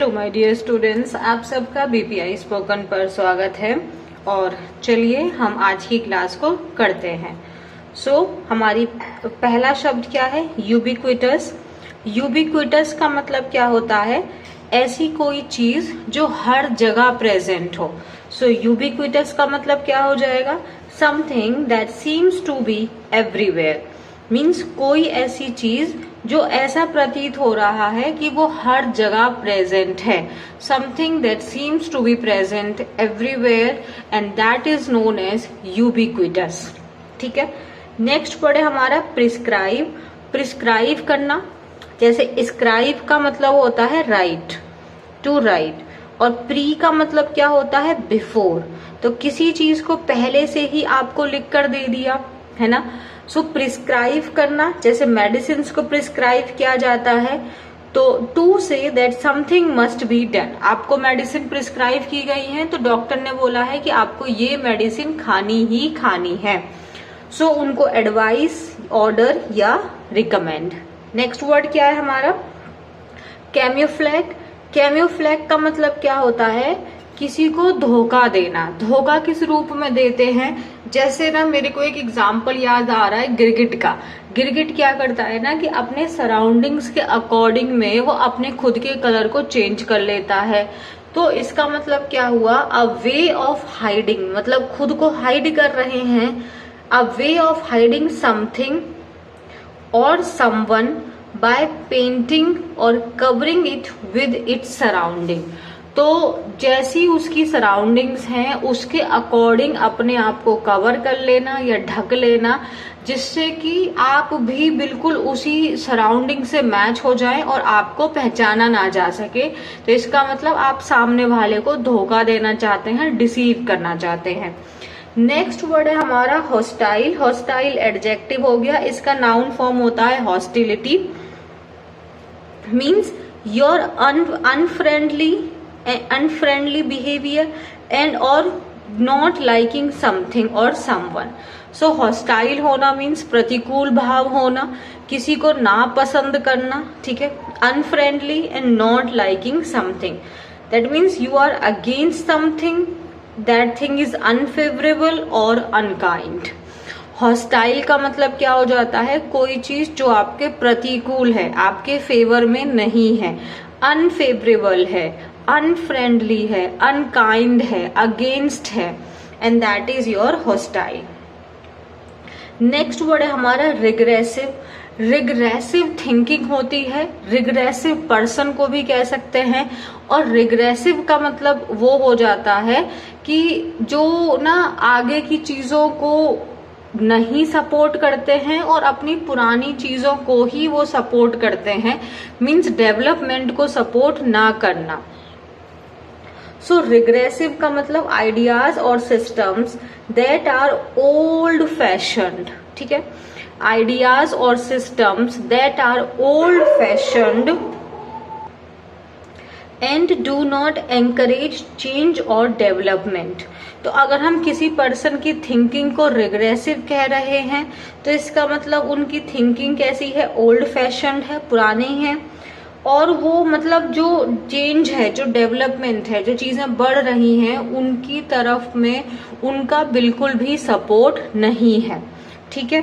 Hello my dear students, आप सबका BPI spoken पर स्वागत है। और चलिए हम आज की क्लास को करते हैं। हमारी पहला शब्द क्या है? यूबिक्विटस। यूबिक्विटस का मतलब क्या होता है? ऐसी कोई चीज जो हर जगह प्रेजेंट हो। यूबिक्विटस का मतलब क्या हो जाएगा? Something that seems to be everywhere. Means कोई ऐसी चीज जो ऐसा प्रतीत हो रहा है कि वो हर जगह प्रेजेंट है। Something that seems to be present everywhere and that is known as ubiquitous. ठीक है। नेक्स्ट पढ़े हमारा प्रिस्क्राइब। प्रिस्क्राइब करना, जैसे स्क्राइब का मतलब होता है राइट, टू राइट, और प्री का मतलब क्या होता है? बिफोर। तो किसी चीज को पहले से ही आपको लिख कर दे दिया है ना। प्रिस्क्राइब करना, जैसे मेडिसिन को प्रिस्क्राइब किया जाता है तो to say that something must be done. आपको मेडिसिन प्रिस्क्राइब की गई है तो डॉक्टर ने बोला है कि आपको ये मेडिसिन खानी ही खानी है। उनको एडवाइस, ऑर्डर या रिकमेंड। नेक्स्ट वर्ड क्या है हमारा? कैम्यूफ्लैग। कैम्यूफ्लैग का मतलब क्या होता है? किसी को धोखा देना। धोखा किस रूप में देते हैं? जैसे ना मेरे को एक एग्जाम्पल याद आ रहा है गिरगिट का। गिरगिट क्या करता है ना कि अपने सराउंडिंग्स के अकॉर्डिंग में वो अपने खुद के कलर को चेंज कर लेता है। तो इसका मतलब क्या हुआ? अ वे ऑफ हाइडिंग, मतलब खुद को हाइड कर रहे हैं। अ वे ऑफ हाइडिंग समथिंग और समवन बाय पेंटिंग और covering it with its surrounding. तो जैसी उसकी सराउंडिंग्स हैं उसके अकॉर्डिंग अपने आप को कवर कर लेना या ढक लेना, जिससे कि आप भी बिल्कुल उसी सराउंडिंग से मैच हो जाएं और आपको पहचाना ना जा सके। तो इसका मतलब आप सामने वाले को धोखा देना चाहते हैं, डिसीव करना चाहते हैं। नेक्स्ट वर्ड है हमारा हॉस्टाइल। हॉस्टाइल एडजेक्टिव हो गया, इसका नाउन फॉर्म होता है hostility. Means your unfriendly behavior and or not liking something or someone. Hostile होना मीन्स प्रतिकूल भाव होना, किसी को ना पसंद करना। ठीक है। Unfriendly and not liking something, that means you are against something, that thing is unfavourable और अनकाइंड। हॉस्टाइल का मतलब क्या हो जाता है? कोई चीज जो आपके प्रतिकूल है, आपके फेवर में नहीं है, अनफेवरेबल है, अनफ्रेंडली है, अनकाइंड है, अगेंस्ट है, and that is your hostile. Next word है हमारा रिग्रेसिव। रिग्रेसिव थिंकिंग होती है, रिग्रेसिव पर्सन को भी कह सकते हैं। और रिग्रेसिव का मतलब वो हो जाता है कि जो ना आगे की चीजों को नहीं सपोर्ट करते हैं और अपनी पुरानी चीजों को ही वो सपोर्ट करते हैं। मीन्स डेवलपमेंट को सपोर्ट ना करना। रिग्रेसिव का मतलब आइडियाज और systems that are old fashioned. ठीक है। आइडियाज और systems that are old fashioned and do not encourage change और डेवलपमेंट। तो अगर हम किसी पर्सन की थिंकिंग को रिग्रेसिव कह रहे हैं तो इसका मतलब उनकी थिंकिंग कैसी है? ओल्ड फैशन्ड है, पुरानी है, और वो मतलब जो चेंज है, जो डेवलपमेंट है, जो चीजें बढ़ रही हैं उनकी तरफ में उनका बिल्कुल भी सपोर्ट नहीं है। ठीक है।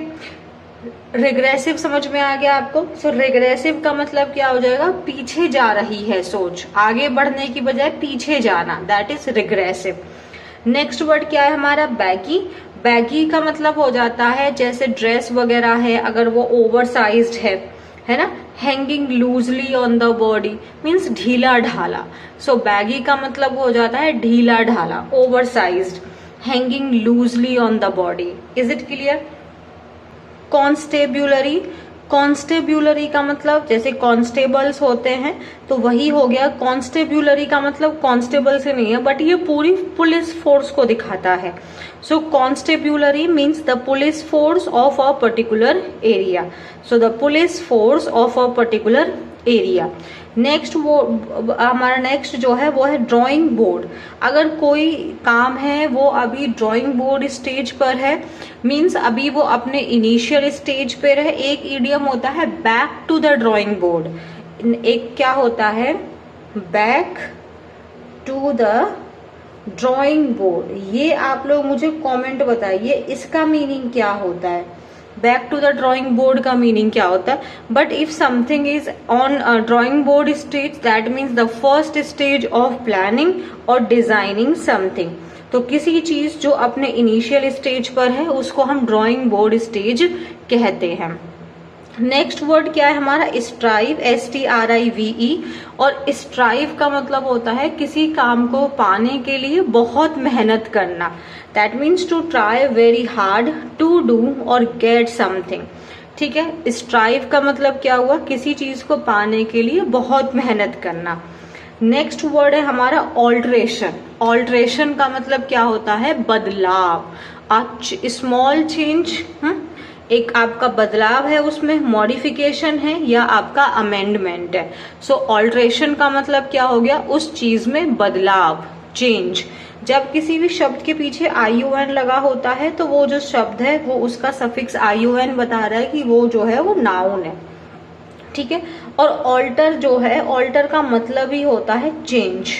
रिग्रेसिव समझ में आ गया आपको? रिग्रेसिव का मतलब क्या हो जाएगा? पीछे जा रही है सोच, आगे बढ़ने की बजाय पीछे जाना, that is regressive. Next word क्या है हमारा? बैगी। बैगी का मतलब हो जाता है जैसे ड्रेस वगैरह है, अगर वो ओवर साइज्ड है ना। Hanging loosely on the body means ढीला ढाला। बैगी का मतलब हो जाता है ढीला ढाला, over sized, hanging loosely on the body. Is it clear? Constabulary. Constabulary का मतलब जैसे कॉन्स्टेबल्स होते हैं तो वही हो गया। कॉन्स्टेब्यूलरी का मतलब कांस्टेबल से नहीं है, बट ये पूरी पुलिस फोर्स को दिखाता है। Constabulary means the police force of a particular area. The police force of a particular area. Next वो हमारा नेक्स्ट जो है वो है ड्राइंग बोर्ड। अगर कोई काम है वो अभी ड्राइंग बोर्ड स्टेज पर है, मींस अभी वो अपने इनिशियल स्टेज पर है। एक इडियम होता है back to the drawing board, एक क्या होता है back to the drawing board. ये आप लोग मुझे कमेंट बताइए इसका मीनिंग क्या होता है। Back to the drawing board का मीनिंग क्या होता है? But if something is on drawing board stage, that means the first stage of planning और डिजाइनिंग समथिंग। तो किसी चीज जो अपने इनिशियल स्टेज पर है उसको हम ड्राइंग बोर्ड स्टेज कहते हैं। नेक्स्ट वर्ड क्या है हमारा? Strive, STRIVE। और स्ट्राइव का मतलब होता है किसी काम को पाने के लिए बहुत मेहनत करना। That means to try very hard to do और गेट समथिंग। ठीक है, स्ट्राइव का मतलब क्या हुआ? किसी चीज को पाने के लिए बहुत मेहनत करना। नेक्स्ट वर्ड है हमारा ऑल्ट्रेशन। ऑल्ट्रेशन का मतलब क्या होता है? बदलाव, स्मॉल चेंज। एक आपका बदलाव है, उसमें मॉडिफिकेशन है या आपका अमेंडमेंट है। सो ऑल्ट्रेशन का मतलब क्या हो गया? उस चीज में बदलाव, चेंज। जब किसी भी शब्द के पीछे IUN लगा होता है तो वो जो शब्द है वो उसका सफिक्स IUN बता रहा है कि वो जो है वो नाउन है। ठीक है, और ऑल्टर जो है, ऑल्टर का मतलब ही होता है चेंज।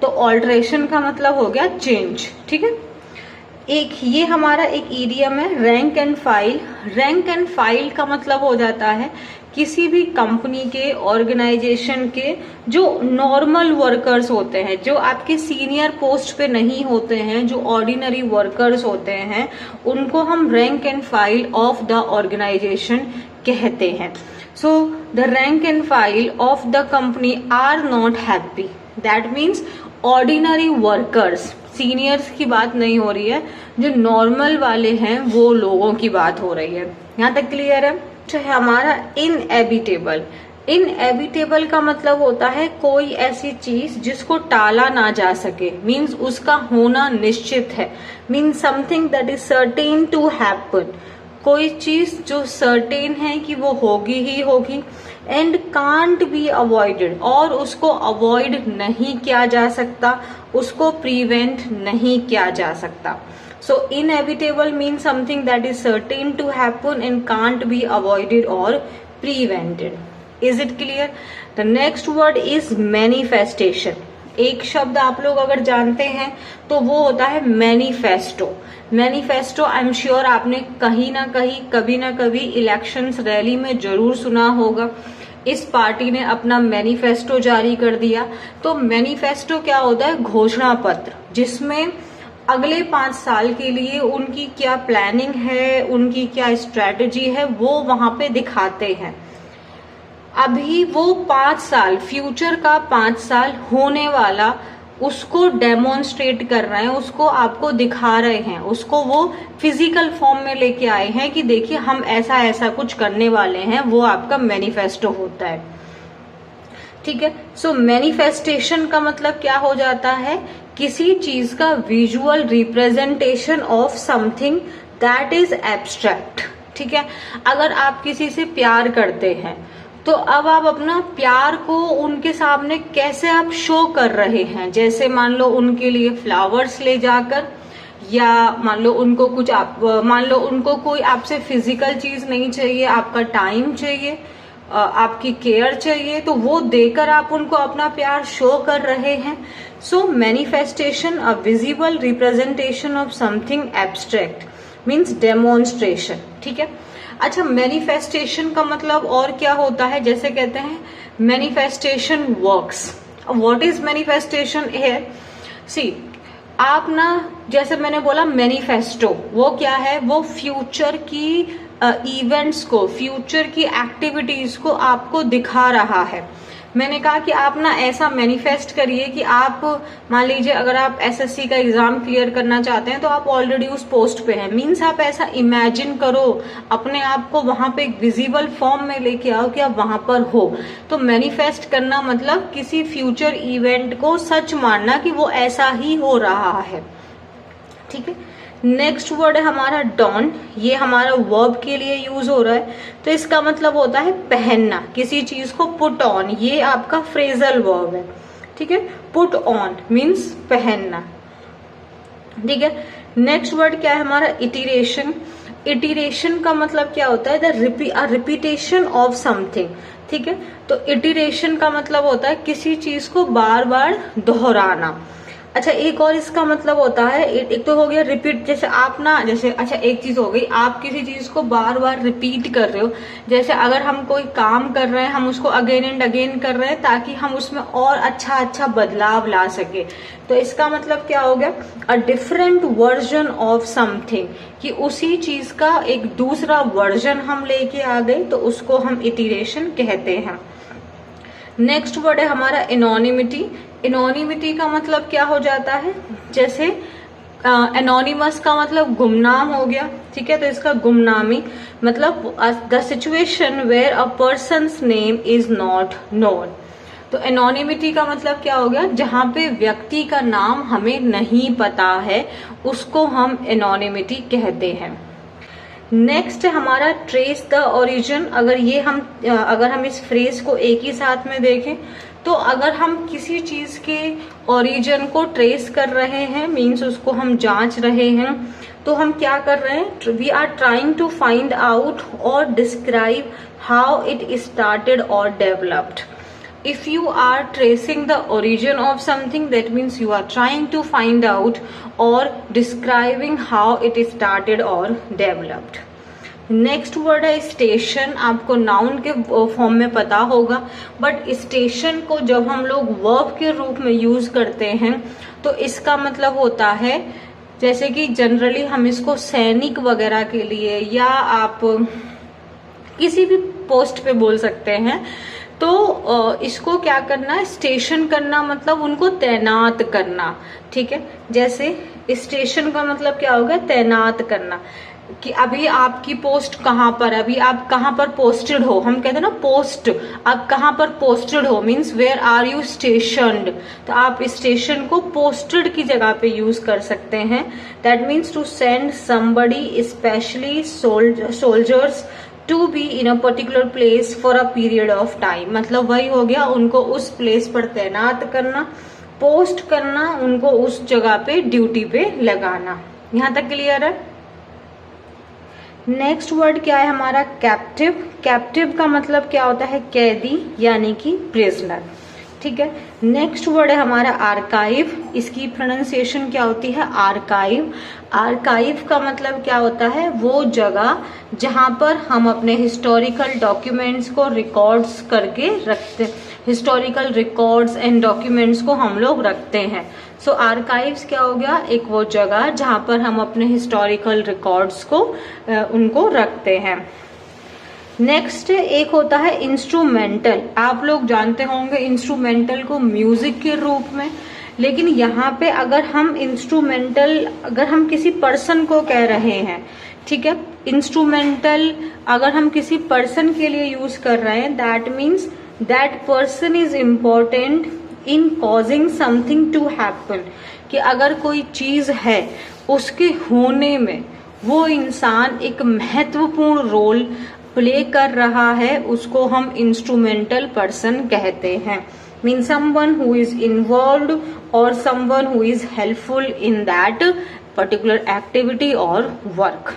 तो ऑल्ट्रेशन का मतलब हो गया चेंज। ठीक है, एक ये हमारा एक ईडियम है rank and file. Rank and file का मतलब हो जाता है किसी भी कंपनी के, ऑर्गेनाइजेशन के जो नॉर्मल वर्कर्स होते हैं, जो आपके सीनियर पोस्ट पे नहीं होते हैं, जो ऑर्डिनरी वर्कर्स होते हैं, उनको हम rank and file of the organisation कहते हैं। So the rank and file of the company are not happy. That means ordinary workers, seniors की बात नहीं हो रही है, जो नॉर्मल वाले हैं वो लोगों की बात हो रही है। यहाँ तक क्लियर है? चाहे हमारा इनएविटेबल। इनएविटेबल का मतलब होता है कोई ऐसी चीज जिसको टाला ना जा सके, मीन्स उसका होना निश्चित है। Means something that is certain to happen. कोई चीज जो सर्टेन है कि वो होगी ही होगी। एंड कांट बी अवॉइडेड, और उसको अवॉइड नहीं किया जा सकता, उसको प्रिवेंट नहीं किया जा सकता। So inevitable means something that is certain to happen and can't be avoided और prevented. Is it clear? The next word is manifestation. एक शब्द आप लोग अगर जानते हैं तो वो होता है manifesto. Manifesto I am sure आपने कहीं ना कहीं, कभी ना कभी इलेक्शंस रैली में जरूर सुना होगा। इस पार्टी ने अपना मैनिफेस्टो जारी कर दिया। तो मैनिफेस्टो क्या होता है? घोषणा पत्र, जिसमें अगले 5 साल के लिए उनकी क्या प्लानिंग है, उनकी क्या स्ट्रेटजी है, वो वहां पे दिखाते हैं। अभी वो 5 साल, फ्यूचर का 5 साल होने वाला, उसको डेमोन्स्ट्रेट कर रहे हैं, उसको आपको दिखा रहे हैं, उसको वो फिजिकल फॉर्म में लेके आए हैं कि देखिए हम ऐसा ऐसा कुछ करने वाले हैं। वो आपका मैनिफेस्टो होता है। ठीक है, सो मैनिफेस्टेशन का मतलब क्या हो जाता है? किसी चीज का visual representation of something that is abstract. ठीक है, अगर आप किसी से प्यार करते हैं तो अब आप अपना प्यार को उनके सामने कैसे आप शो कर रहे हैं? जैसे मान लो उनके लिए फ्लावर्स ले जाकर, या मान लो उनको कुछ मान लो उनको कोई आपसे फिजिकल चीज नहीं चाहिए, आपका टाइम चाहिए, आपकी केयर चाहिए, तो वो देकर आप उनको अपना प्यार शो कर रहे हैं। So manifestation, a visible representation of something abstract means demonstration. ठीक है, अच्छा मैनिफेस्टेशन का मतलब और क्या होता है? जैसे कहते हैं manifestation works. What is manifestation here? See, आप ना, जैसे मैंने बोला मैनिफेस्टो, वो क्या है? वो फ्यूचर की इवेंट्स को, फ्यूचर की एक्टिविटीज को आपको दिखा रहा है। मैंने कहा कि आप ना ऐसा मैनिफेस्ट करिए कि आप मान लीजिए अगर आप SSC का एग्जाम क्लियर करना चाहते हैं तो आप ऑलरेडी उस पोस्ट पे हैं। मीन्स आप ऐसा इमेजिन करो अपने आप को, वहां पे एक विजिबल फॉर्म में लेके आओ कि आप वहां पर हो। तो मैनिफेस्ट करना मतलब किसी फ्यूचर इवेंट को सच मानना कि वो ऐसा ही हो रहा है। ठीक है, नेक्स्ट वर्ड है हमारा डॉन। ये हमारा वर्ब के लिए यूज हो रहा है, तो इसका मतलब होता है पहनना, किसी चीज को पुट ऑन। ये आपका फ्रेजल वर्ब है। ठीक है, पुट ऑन मीन्स पहनना। ठीक है, नेक्स्ट वर्ड क्या है हमारा? इटिरेशन। इटिरेशन का मतलब क्या होता है? The repetition of something. ठीक है। तो इटरेशन का मतलब होता है किसी चीज को बार बार दोहराना। अच्छा, एक और इसका मतलब होता है, एक तो हो गया रिपीट, जैसे आप ना, जैसे अच्छा एक चीज हो गई, आप किसी चीज को बार बार रिपीट कर रहे हो। जैसे अगर हम कोई काम कर रहे हैं, हम उसको अगेन एंड अगेन कर रहे हैं ताकि हम उसमें और अच्छा अच्छा बदलाव ला सके, तो इसका मतलब क्या हो गया, a different version of something, कि उसी चीज का एक दूसरा वर्जन हम लेके आ गए, तो उसको हम इटरेशन कहते हैं। नेक्स्ट वर्ड है हमारा एनोनिमिटी। एनोनिमिटी का मतलब क्या हो जाता है, जैसे एनोनिमस का मतलब गुमनाम हो गया, ठीक है। तो इसका गुमनामी मतलब the situation where a person's name is not known. तो एनोनिमिटी का मतलब क्या हो गया, जहां पे व्यक्ति का नाम हमें नहीं पता है, उसको हम एनोनिमिटी कहते हैं। नेक्स्ट हमारा ट्रेस द ओरिजिन। अगर हम इस फ्रेज को एक ही साथ में देखें, तो अगर हम किसी चीज के ओरिजिन को ट्रेस कर रहे हैं, मीन्स उसको हम जांच रहे हैं, तो हम क्या कर रहे हैं, we are trying to find out और डिस्क्राइब हाउ इट स्टार्टेड और developed. If you are tracing the origin of something, that means you are trying to find out or describing how it started or developed. Next word है station. आपको noun के form में पता होगा, but station को जब हम लोग वर्ब के रूप में यूज करते हैं, तो इसका मतलब होता है, जैसे कि जनरली हम इसको सैनिक वगैरह के लिए, या आप किसी भी पोस्ट पे बोल सकते हैं, तो इसको क्या करना है, स्टेशन करना मतलब उनको तैनात करना, ठीक है। जैसे स्टेशन का मतलब क्या होगा, तैनात करना, कि अभी आपकी पोस्ट कहाँ पर, अभी आप कहाँ पर पोस्टेड हो, हम कहते हैं ना पोस्ट, आप कहाँ पर पोस्टेड हो, means where are you stationed. तो आप स्टेशन को पोस्टेड की जगह पे यूज कर सकते हैं। That means to send somebody, specially soldiers, to be in a particular place for a period of time. मतलब वही हो गया, उनको उस प्लेस पर तैनात करना, पोस्ट करना, उनको उस जगह पे ड्यूटी पे लगाना। यहां तक क्लियर है। नेक्स्ट वर्ड क्या है हमारा, कैप्टिव। कैप्टिव का मतलब क्या होता है, कैदी यानी कि प्रिजनर, ठीक है। नेक्स्ट वर्ड है हमारा आर्काइव। इसकी प्रोनाउंसिएशन क्या होती है, आर्काइव। आर्काइव का मतलब क्या होता है, वो जगह जहां पर हम अपने हिस्टोरिकल डॉक्यूमेंट्स को रिकॉर्ड्स करके रखते, हिस्टोरिकल रिकॉर्ड्स एंड डॉक्यूमेंट्स को हम लोग रखते हैं। सो आर्काइव्स क्या हो गया, एक वो जगह जहां पर हम अपने हिस्टोरिकल रिकॉर्ड्स को उनको रखते हैं। नेक्स्ट एक होता है इंस्ट्रूमेंटल। आप लोग जानते होंगे इंस्ट्रूमेंटल को म्यूजिक के रूप में, लेकिन यहाँ पे अगर हम इंस्ट्रूमेंटल, अगर हम किसी पर्सन को कह रहे हैं, ठीक है, इंस्ट्रूमेंटल अगर हम किसी पर्सन के लिए यूज कर रहे हैं, that means that person is important in causing something to happen, कि अगर कोई चीज है उसके होने में वो इंसान एक महत्वपूर्ण रोल प्ले कर रहा है, उसको हम इंस्ट्रूमेंटल पर्सन कहते हैं। Mean someone who is involved और someone who is helpful in that particular activity और वर्क।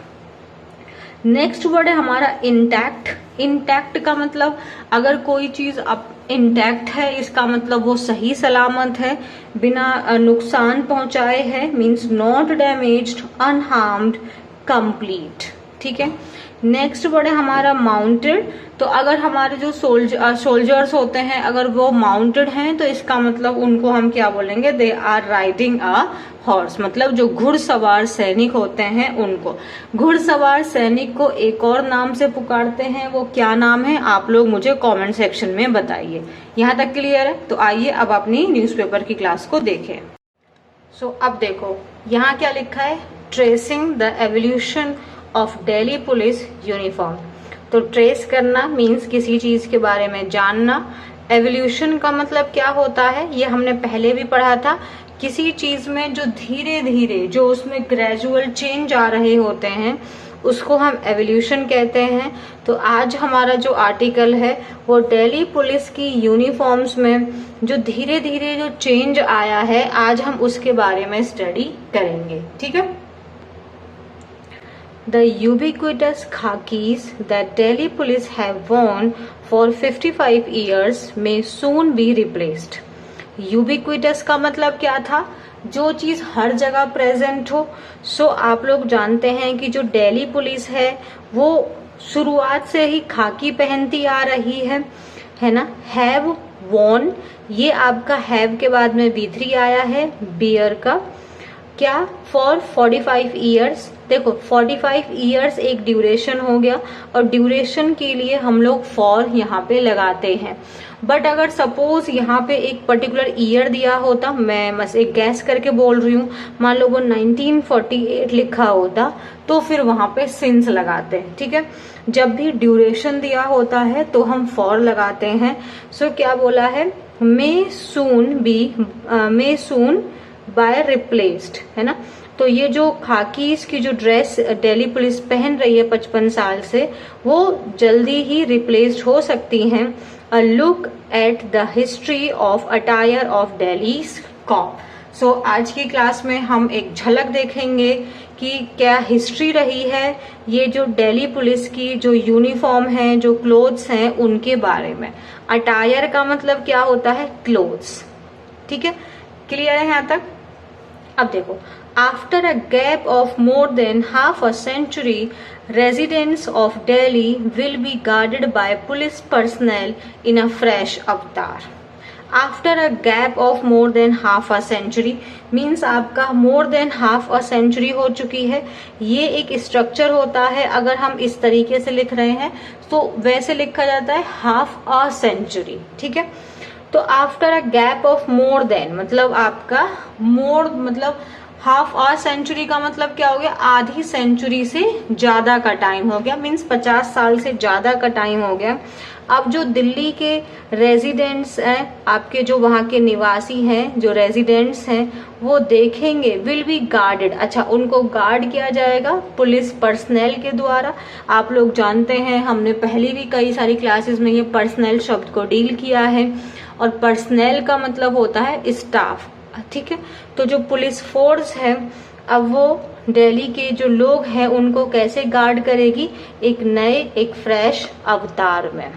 नेक्स्ट वर्ड है हमारा इंटैक्ट। इंटैक्ट का मतलब अगर कोई चीज अब इंटैक्ट है, इसका मतलब वो सही सलामत है, बिना नुकसान पहुंचाए है, means not damaged, unharmed, complete, ठीक है। नेक्स्ट वर्ड है हमारा माउंटेड। तो अगर हमारे जो सोल्जर्स होते हैं, अगर वो माउंटेड हैं, तो इसका मतलब उनको हम क्या बोलेंगे, they are riding a horse. मतलब जो घुड़सवार सैनिक होते हैं उनको। घुड़सवार सैनिक को एक और नाम से पुकारते हैं, वो क्या नाम है, आप लोग मुझे कमेंट सेक्शन में बताइए। यहाँ तक क्लियर है। तो आइए अब अपनी न्यूज़पेपर की क्लास को देखें। सो अब देखो यहाँ क्या लिखा है, tracing the evolution of Delhi police uniform. तो ट्रेस करना मीन्स किसी चीज के बारे में जानना। एवोल्यूशन का मतलब क्या होता है, ये हमने पहले भी पढ़ा था। किसी चीज में जो धीरे धीरे, जो उसमें ग्रेजुअल चेंज आ रहे होते हैं, उसको हम एवोल्यूशन कहते हैं। तो आज हमारा जो आर्टिकल है वो दिल्ली पुलिस की यूनिफॉर्म्स में जो धीरे धीरे जो चेंज आया है, आज हम उसके बारे में स्टडी करेंगे, ठीक है। The ubiquitous khakis that Delhi police have worn for 55 years may soon be replaced. Ubiquitous का मतलब क्या था? जो चीज हर जगह प्रेजेंट हो। सो आप लोग जानते हैं कि जो दिल्ली पुलिस है वो शुरुआत से ही खाकी पहनती आ रही है ना। हैव वॉन, ये आपका हैव के बाद में B3 आया है, बियर का। क्या? For 45 years. देखो 45 ईयर्स एक ड्यूरेशन हो गया, और ड्यूरेशन के लिए हम लोग फॉर यहाँ पे लगाते हैं। बट अगर सपोज यहाँ पे एक पर्टिकुलर ईयर दिया होता, मैं बस एक गैस करके बोल रही हूँ, मान लो वो 1948 लिखा होता, तो फिर वहां पे सिंस लगाते हैं। ठीक है, जब भी ड्यूरेशन दिया होता है तो हम फॉर लगाते हैं। सो क्या बोला है? मे सून बाय रिप्लेस्ड, है ना। तो ये जो खाकीज की जो ड्रेस दिल्ली पुलिस पहन रही है 55 साल से, वो जल्दी ही रिप्लेस्ड हो सकती हैं। A look at the history of attire of Delhi's cop. So आज की क्लास में हम एक झलक देखेंगे कि क्या हिस्ट्री रही है ये जो दिल्ली पुलिस की जो यूनिफॉर्म है, जो क्लोथ्स हैं, उनके बारे में। अटायर का मतलब क्या होता है? क्लोथ्स। ठीक है, क्लियर है यहाँ तक? अब देखो, after a gap of more than half a century, residents of Delhi will be guarded by police personnel in a fresh avatar. After a gap of more than half a century means आपका more than half a century हो चुकी है। ये एक structure होता है, अगर हम इस तरीके से लिख रहे हैं तो वैसे लिखा जाता है half a century। ठीक है, तो after a gap of more then मतलब आपका मोर मतलब हाफ आ सेंचुरी का मतलब क्या हो गया? आधी सेंचुरी से ज्यादा का टाइम हो गया, मीन्स 50 साल से ज्यादा का टाइम हो गया। अब जो दिल्ली के रेजिडेंट्स हैं, आपके जो वहां के निवासी हैं, जो रेजिडेंट्स हैं, वो देखेंगे विल बी गार्डेड। अच्छा, उनको गार्ड किया जाएगा पुलिस पर्सनल के द्वारा। आप लोग जानते हैं, हमने पहले भी कई सारी क्लासेस में ये पर्सनल शब्द को डील किया है, और पर्सनल का मतलब होता है स्टाफ। ठीक है, तो जो पुलिस फोर्स है, अब वो दिल्ली के जो लोग हैं उनको कैसे गार्ड करेगी? एक नए, एक फ्रेश अवतार में।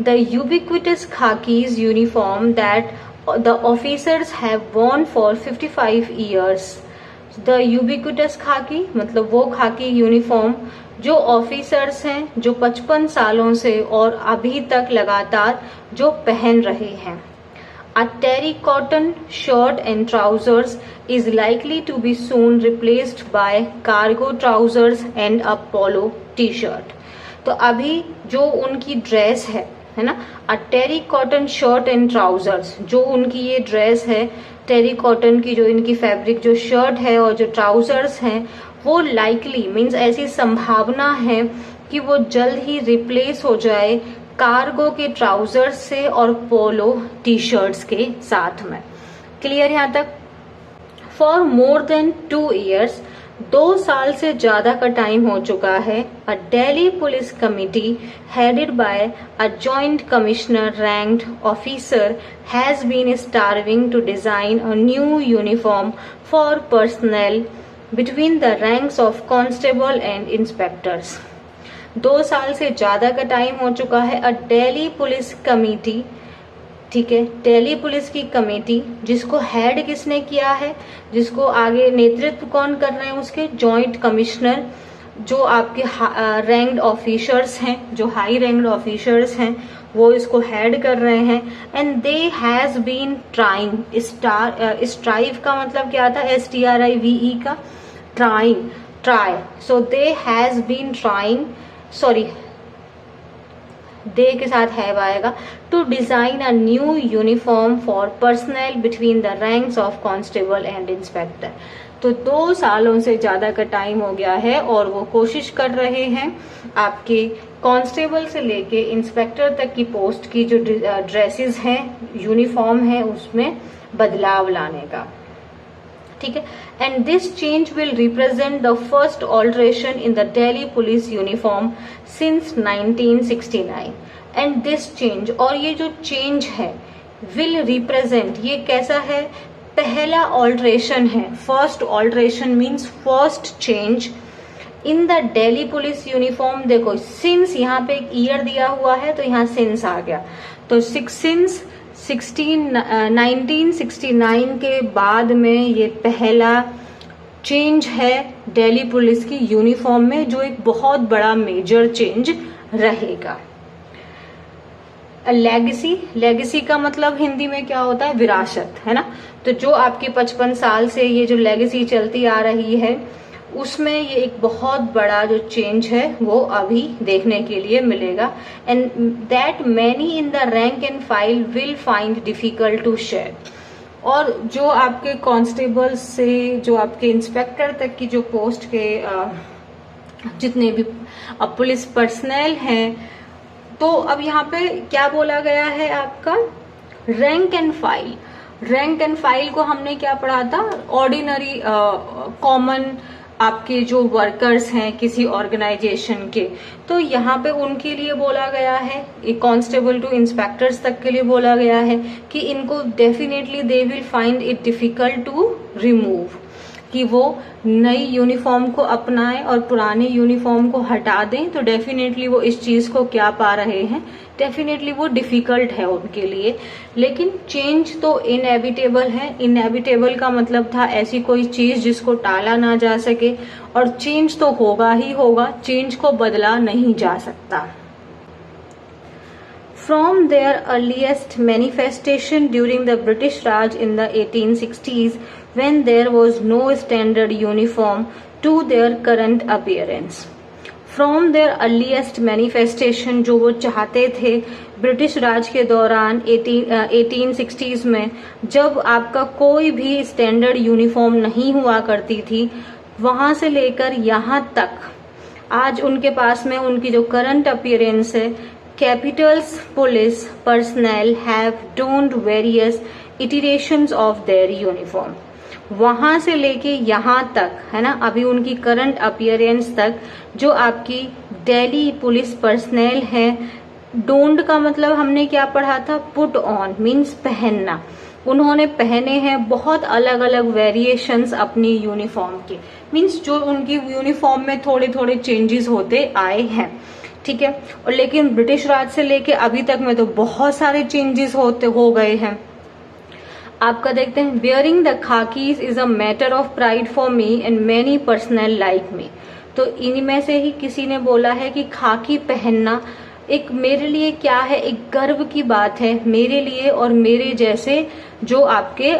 The ubiquitous khakis uniform that the officers have worn for 55 years. The ubiquitous khaki मतलब वो खाकी यूनिफॉर्म जो ऑफिसर्स हैं, जो 55 सालों से और अभी तक लगातार जो पहन रहे हैं। A terracotta shirt and trousers is likely to be soon replaced by cargo trousers and a polo t-shirt. तो अभी जो उनकी ड्रेस है ना, a terracotta shirt and trousers, जो उनकी ये ड्रेस है, टेरिकॉटन की जो इनकी फैब्रिक जो शर्ट है और जो ट्राउजर्स हैं, वो लाइकली मीन्स ऐसी संभावना है कि वो जल्द ही रिप्लेस हो जाए कार्गो के ट्राउजर्स से और पोलो टी शर्ट्स के साथ में। क्लियर यहाँ तक? फॉर मोर देन 2 ईयर्स, 2 साल से ज्यादा का टाइम हो चुका है, a Delhi police committee headed by a joint commissioner ranked officer has been striving to design a new uniform for personal between the ranks of constable and inspectors. 2 साल से ज्यादा का टाइम हो चुका है। अ दिल्ली पुलिस कमेटी, ठीक है, Delhi police की कमेटी, जिसको हेड किसने किया है, जिसको आगे नेतृत्व कौन कर रहे हैं उसके? जॉइंट कमिश्नर, जो आपके रैंक्ड ऑफिसर्स हैं, जो हाई रैंक्ड ऑफिसर्स हैं, वो इसको हेड कर रहे हैं। And they has been trying, strive का मतलब क्या था? STRIVE का trying, try. So they has been trying, sorry they के साथ हैव आएगा, to design a new uniform for personal between the ranks of constable and inspector. तो 2 सालों से ज्यादा का टाइम हो गया है और वो कोशिश कर रहे हैं आपके कांस्टेबल से लेके इंस्पेक्टर तक की पोस्ट की जो ड्रेसेस हैं, यूनिफॉर्म है, उसमें बदलाव लाने का। ठीक है, and this change will represent the first alteration in the Delhi police uniform since 1969। And this change, और ये जो चेंज है, विल रिप्रेजेंट, ये कैसा है? पहला ऑल्ट्रेशन है। First alteration means first change in the Delhi police uniform, देखो सिंस यहाँ पे एक ईयर दिया हुआ है तो यहाँ सिंस आ गया, तो सिंस 1969 के बाद में ये पहला चेंज है दिल्ली पुलिस की यूनिफॉर्म में, जो एक बहुत बड़ा मेजर चेंज रहेगा। लेगेसी का मतलब हिंदी में क्या होता है, विरासत, है ना। तो जो आपकी 55 साल से ये जो लेगेसी चलती आ रही है उसमें ये एक बहुत बड़ा जो चेंज है वो अभी देखने के लिए मिलेगा। And that many in the rank and file will find difficult to share. और जो आपके कांस्टेबल से जो आपके इंस्पेक्टर तक की जो पोस्ट के जितने भी पुलिस पर्सनल हैं, तो अब यहाँ पे क्या बोला गया है आपका rank and file. Rank and file को हमने क्या पढ़ा था, ऑर्डिनरी कॉमन आपके जो वर्कर्स हैं किसी ऑर्गेनाइजेशन के, तो यहाँ पे उनके लिए बोला गया है, एक कांस्टेबल टू इंस्पेक्टर्स तक के लिए बोला गया है कि इनको definitely they will find it difficult to remove, कि वो नई यूनिफॉर्म को अपनाएं और पुरानी यूनिफॉर्म को हटा दें। तो डेफिनेटली वो इस चीज को क्या पा रहे हैं, डेफिनेटली वो डिफिकल्ट है उनके लिए। लेकिन चेंज तो इनएविटेबल है। इनएविटेबल का मतलब था ऐसी कोई चीज जिसको टाला ना जा सके, और चेंज तो होगा ही होगा, चेंज को बदला नहीं जा सकता। From their earliest manifestation during the British Raj in the 1860s, when there was no standard uniform, to their current appearance. From their earliest manifestation, जो वो चाहते थे ब्रिटिश राज के दौरान 1860s में, जब आपका कोई भी स्टैंडर्ड यूनिफॉर्म नहीं हुआ करती थी, वहां से लेकर यहाँ तक आज उनके पास में उनकी जो करंट अपीयरेंस है, Capital's police personnel have donned various iterations of their uniform. वहां से लेके यहाँ तक, है ना, अभी उनकी करंट अपीयरेंस तक जो आपकी दिल्ली पुलिस पर्सनल है, डोंड का मतलब हमने क्या पढ़ा था, पुट ऑन मीन्स पहनना। उन्होंने पहने हैं बहुत अलग अलग वेरिएशंस अपनी यूनिफॉर्म के, मीन्स जो उनकी यूनिफॉर्म में थोड़े थोड़े चेंजेस होते आए हैं, ठीक है। और लेकिन ब्रिटिश राज से लेके अभी तक में तो बहुत सारे चेंजेस हो गए हैं। आपका देखते हैं, bearing the khakis is a matter of pride for me and many personnel like me. तो इनमें से ही किसी ने बोला है कि खाकी पहनना एक मेरे लिए क्या है, एक गर्व की बात है मेरे लिए और मेरे जैसे जो आपके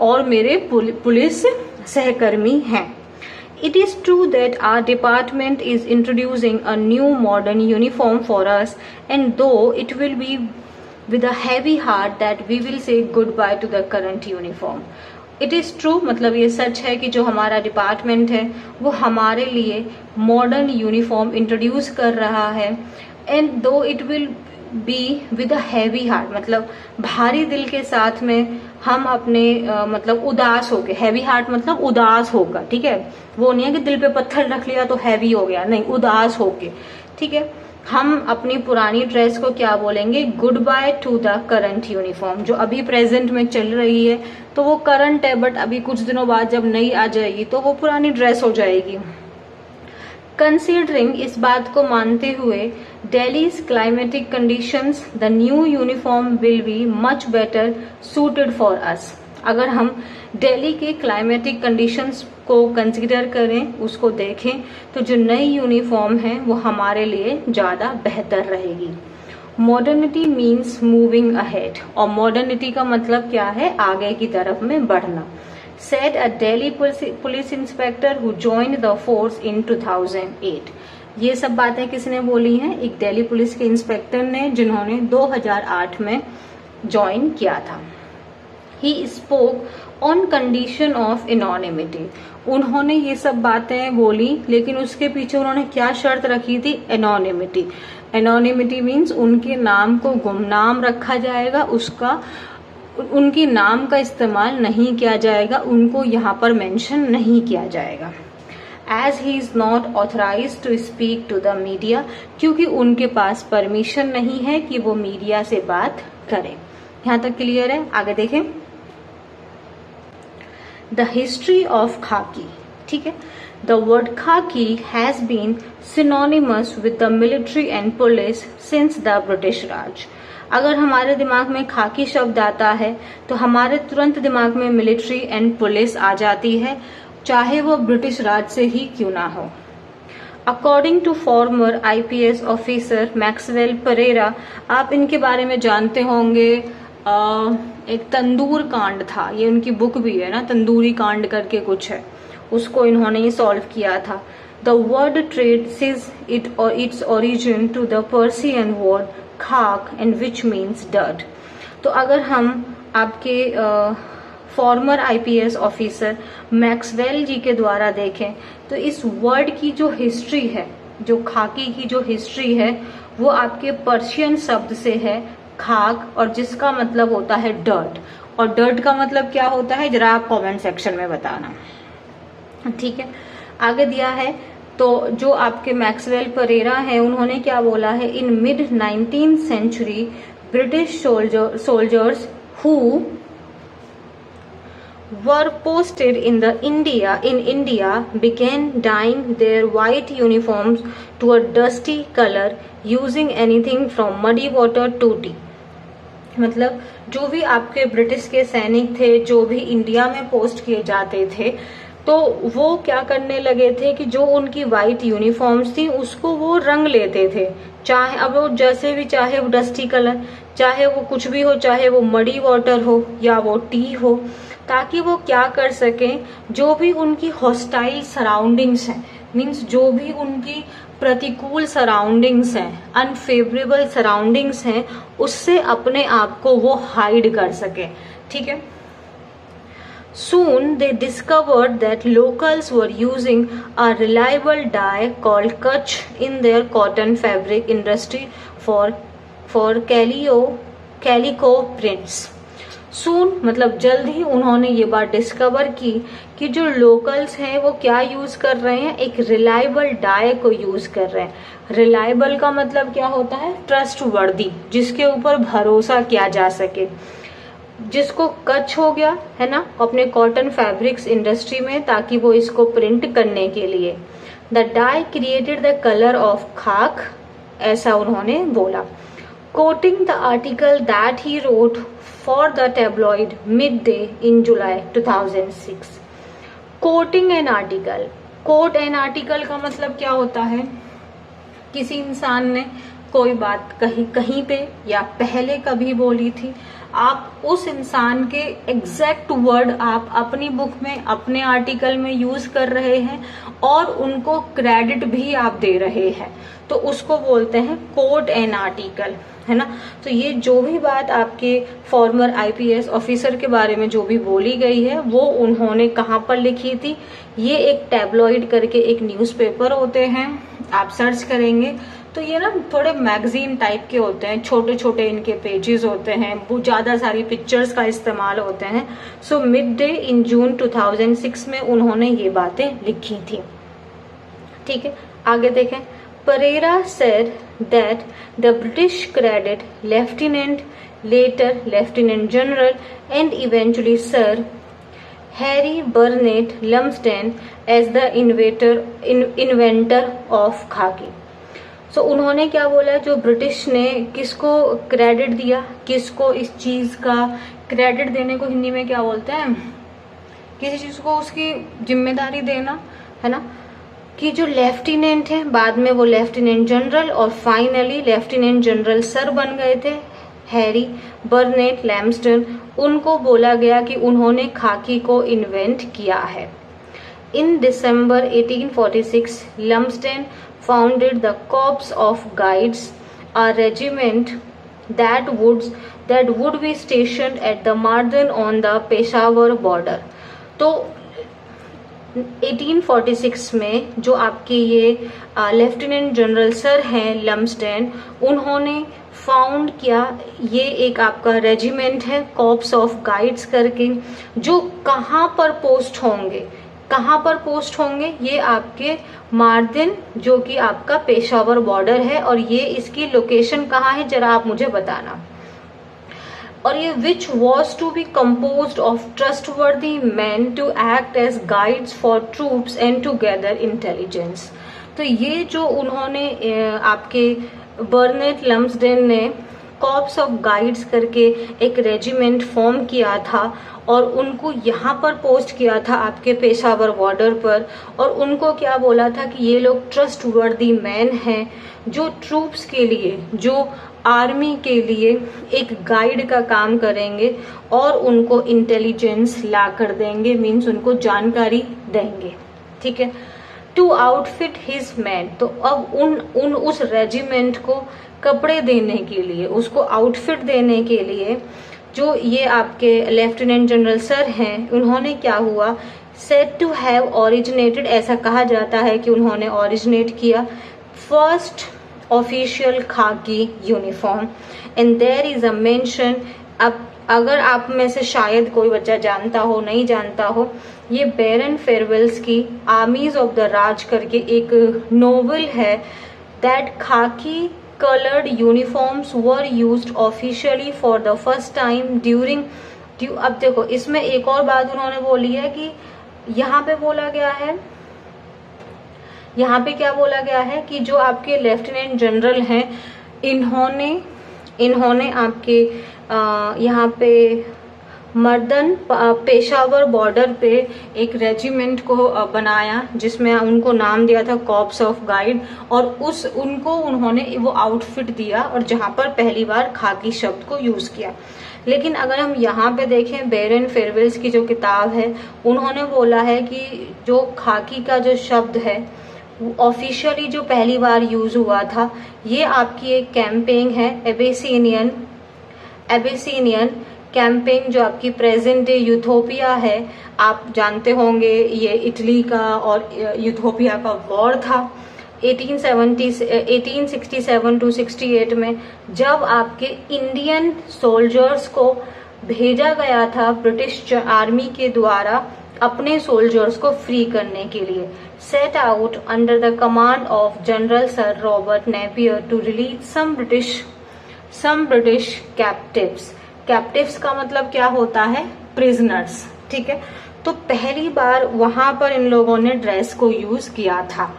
और मेरे पुलिस सहकर्मी हैं। It is true that our department is introducing a new modern uniform for us, and though it will be with a heavy heart that we will say goodbye to the current uniform. It is true मतलब ये सच है कि जो हमारा department है वो हमारे लिए मॉडर्न यूनिफॉर्म इंट्रोड्यूस कर रहा है, and though it will be with a heavy heart, मतलब भारी दिल के साथ में हम अपने मतलब उदास होके, हैवी हार्ट मतलब उदास होगा, ठीक है। वो नहीं है कि दिल पे पत्थर रख लिया तो हैवी हो गया, नहीं, उदास होके, ठीक है। हम अपनी पुरानी ड्रेस को क्या बोलेंगे, good by two the current uniform. जो अभी प्रेजेंट में चल रही है तो वो करंट है, बट अभी कुछ दिनों बाद जब नई आ जाएगी तो वो पुरानी ड्रेस हो जाएगी। कंसीडरिंग, इस बात को मानते हुए, दिल्ली's climatic conditions, the new uniform will be much better suited for us. अगर हम दिल्ली के क्लाइमेटिक कंडीशंस को कंसीडर करें, उसको देखें, तो जो नई यूनिफॉर्म है वो हमारे लिए ज्यादा बेहतर रहेगी। मॉडर्निटी मीन्स मूविंग अहेड, और मॉडर्निटी का मतलब क्या है, आगे की तरफ में बढ़ना। Said a Delhi police inspector who joined the force in 2008. ये सब बातें किसने बोली हैं, एक दिल्ली पुलिस के इंस्पेक्टर ने जिन्होंने 2008 में ज्वाइन किया था। He spoke on condition of anonymity. उन्होंने ये सब बातें बोली, लेकिन उसके पीछे उन्होंने क्या शर्त रखी थी, एनोनिमिटी। एनोनिमिटी मीन्स उनके नाम को गुमनाम रखा जाएगा, उनकी नाम का इस्तेमाल नहीं किया जाएगा, उनको यहाँ पर मेंशन नहीं किया जाएगा। As he is not authorized to speak to the media, क्योंकि उनके पास परमिशन नहीं है कि वो मीडिया से बात करें। यहाँ तक क्लियर है, आगे देखें। द हिस्ट्री ऑफ खाकी, ठीक है। The word khaki has been synonymous with the military and police since the British Raj. अगर हमारे दिमाग में खाकी शब्द आता है तो हमारे तुरंत दिमाग में मिलिट्री एंड पुलिस आ जाती है, चाहे वो ब्रिटिश राज से ही क्यों ना हो। अकॉर्डिंग टू फॉर्मर IPS ऑफिसर मैक्सवेल परेरा, आप इनके बारे में जानते होंगे, एक तंदूर कांड था, ये उनकी बुक भी है ना, तंदूरी कांड करके कुछ है, उसको इन्होंने ही सॉल्व किया था। द वर्ड ट्रेसेस इट और its origin to the Persian word खाक एंड विच मीन्स डर्ट। तो अगर हम आपके former IPS officer Maxwell ji के द्वारा देखें तो इस वर्ड की जो हिस्ट्री है, जो खाकी की जो हिस्ट्री है, वो आपके पर्शियन शब्द से है खाक, और जिसका मतलब होता है डर्ट। और डर्ट का मतलब क्या होता है जरा आप कमेंट सेक्शन में बताना, ठीक है। आगे दिया है तो जो आपके मैक्सवेल परेरा है उन्होंने क्या बोला है, in mid 19th century British soldiers who were posted in India began dyeing their white uniforms to a dusty color using anything from muddy water to tea। मतलब जो भी आपके ब्रिटिश के सैनिक थे, जो भी इंडिया में पोस्ट किए जाते थे, तो वो क्या करने लगे थे कि जो उनकी वाइट यूनिफॉर्म्स थी उसको वो रंग लेते थे, चाहे अब वो जैसे भी, चाहे वो डस्टी कलर, चाहे वो कुछ भी हो, चाहे वो मडी वाटर हो या वो टी हो, ताकि वो क्या कर सकें, जो भी उनकी हॉस्टाइल सराउंडिंग्स हैं, मीन्स जो भी उनकी प्रतिकूल सराउंडिंग्स हैं, अनफेवरेबल सराउंडिंग्स हैं, उससे अपने आप को वो हाइड कर सके, ठीक है। Soon they discovered that locals were using a reliable dye called Kutch in their cotton fabric industry for calico prints। Soon मतलब जल्द ही उन्होंने ये बात डिस्कवर की कि जो लोकल्स हैं वो क्या यूज कर रहे हैं, एक रिलायबल डाई को यूज कर रहे हैं। रिलायबल का मतलब क्या होता है, ट्रस्टवर्दी, जिसके ऊपर भरोसा किया जा सके, जिसको कच्छ हो गया है ना अपने कॉटन फैब्रिक्स इंडस्ट्री में, ताकि वो इसको प्रिंट करने के लिए। The dye created the colour of खाक, ऐसा उन्होंने बोला। Quoting the article that he wrote for the tabloid Mid Day in July 2006। Quoting an article, quote an article का मतलब क्या होता है, किसी इंसान ने कोई बात कहीं पे या पहले कभी बोली थी, आप उस इंसान के एग्जैक्ट वर्ड आप अपनी बुक में, अपने आर्टिकल में यूज कर रहे हैं और उनको क्रेडिट भी आप दे रहे हैं, तो उसको बोलते हैं कोट एन आर्टिकल, है ना। तो ये जो भी बात आपके फॉर्मर IPS ऑफिसर के बारे में जो भी बोली गई है वो उन्होंने कहाँ पर लिखी थी, ये एक टैब्लॉइड करके एक न्यूज़पेपर होते हैं, आप सर्च करेंगे तो ये ना थोड़े मैगजीन टाइप के होते हैं, छोटे छोटे इनके पेजेस होते हैं, वो ज्यादा सारी पिक्चर्स का इस्तेमाल होते हैं। सो मिड डे इन जून 2006 में उन्होंने ये बातें लिखी थी, ठीक है। आगे देखें, Pereira said that the British credit lieutenant, later lieutenant general and eventually Sir Harry Burnett Lumsden as the inventor of khaki. So उन्होंने क्या बोला, जो ब्रिटिश ने किसको क्रेडिट दिया, किसको इस चीज का क्रेडिट देने को हिंदी में क्या बोलते हैं, किसी चीज को उसकी जिम्मेदारी देना, है ना, कि जो लेफ्टिनेंट है, बाद में वो लेफ्टिनेंट जनरल और फाइनली लेफ्टिनेंट जनरल सर बन गए थे हैरी बर्नेट लैम्सडन, उनको बोला गया कि उन्होंने खाकी को इन्वेंट किया है। इन दिसंबर 1846 Lumsden founded the Corps of Guides, a regiment that would be stationed at the Mardin on the Peshawar border। तो 1846 में जो आपके ये लेफ्टिनेंट जनरल सर हैं लम्सडेन, उन्होंने फाउंड किया, ये एक आपका रेजिमेंट है कॉर्प्स ऑफ गाइड्स करके, जो कहाँ पर पोस्ट होंगे, कहाँ पर पोस्ट होंगे, ये आपके मार्दिन, जो कि आपका पेशावर बॉर्डर है, और ये इसकी लोकेशन कहाँ है जरा आप मुझे बताना। और ये which was to be composed of trustworthy man to act as guides for troops and to gather intelligence. तो ये जो उन्होंने आपके बर्नेट लम्सडेन ने कॉर्प्स ऑफ गाइड्स करके एक रेजिमेंट फॉर्म किया था और उनको यहाँ पर पोस्ट किया था आपके पेशावर बॉर्डर पर, और उनको क्या बोला था कि ये लोग ट्रस्टवर्दी मैन हैं जो ट्रूप्स के लिए, जो आर्मी के लिए एक गाइड का काम करेंगे और उनको इंटेलिजेंस ला कर देंगे, मीन्स उनको जानकारी देंगे। ठीक है, टू आउटफिट हिज मैन। तो अब उस रेजिमेंट को कपड़े देने के लिए, उसको आउटफिट देने के लिए जो ये आपके लेफ्टिनेंट जनरल सर हैं, उन्होंने क्या हुआ, सेड टू हैव ओरिजिनेटेड, ऐसा कहा जाता है कि उन्होंने ओरिजिनेट किया first official khaki uniform. And there is a mention, अब अगर आप में से शायद कोई बच्चा जानता हो, नहीं जानता हो, ये बैरन फेरवेल्स की आर्मीज ऑफ द राज करके एक नोवेल है। दैट खाकी colored uniforms were used officially for the first time during अब देखो इसमें एक और बात उन्होंने बोली है कि यहाँ पे बोला गया है, यहाँ पे क्या बोला गया है कि जो आपके लेफ्टिनेंट जनरल हैं, इन्होंने आपके यहाँ पे मर्दन पेशावर बॉर्डर पे एक रेजिमेंट को बनाया जिसमें उनको नाम दिया था कॉर्प्स ऑफ गाइड, और उनको उन्होंने वो आउटफिट दिया और जहां पर पहली बार खाकी शब्द को यूज किया। लेकिन अगर हम यहाँ पे देखें, बैरन फेरवेल्स की जो किताब है, उन्होंने बोला है कि जो खाकी का जो शब्द है ऑफिशियली जो पहली बार यूज हुआ था, ये आपकी एक कैंपेन है एबेसिनियन कैंपेन, जो आपकी प्रेजेंट डे यूथोपिया है। आप जानते होंगे ये इटली का और यूथोपिया का वॉर था 1867 टू 68 में, जब आपके इंडियन सोल्जर्स को भेजा गया था ब्रिटिश आर्मी के द्वारा अपने सोल्जर्स को फ्री करने के लिए। Set out under the command of general Sir Robert Napier to release some British captives. Captives का मतलब क्या होता है, प्रिजनर्स। ठीक है, तो पहली बार वहां पर इन लोगों ने ड्रेस को यूज किया था।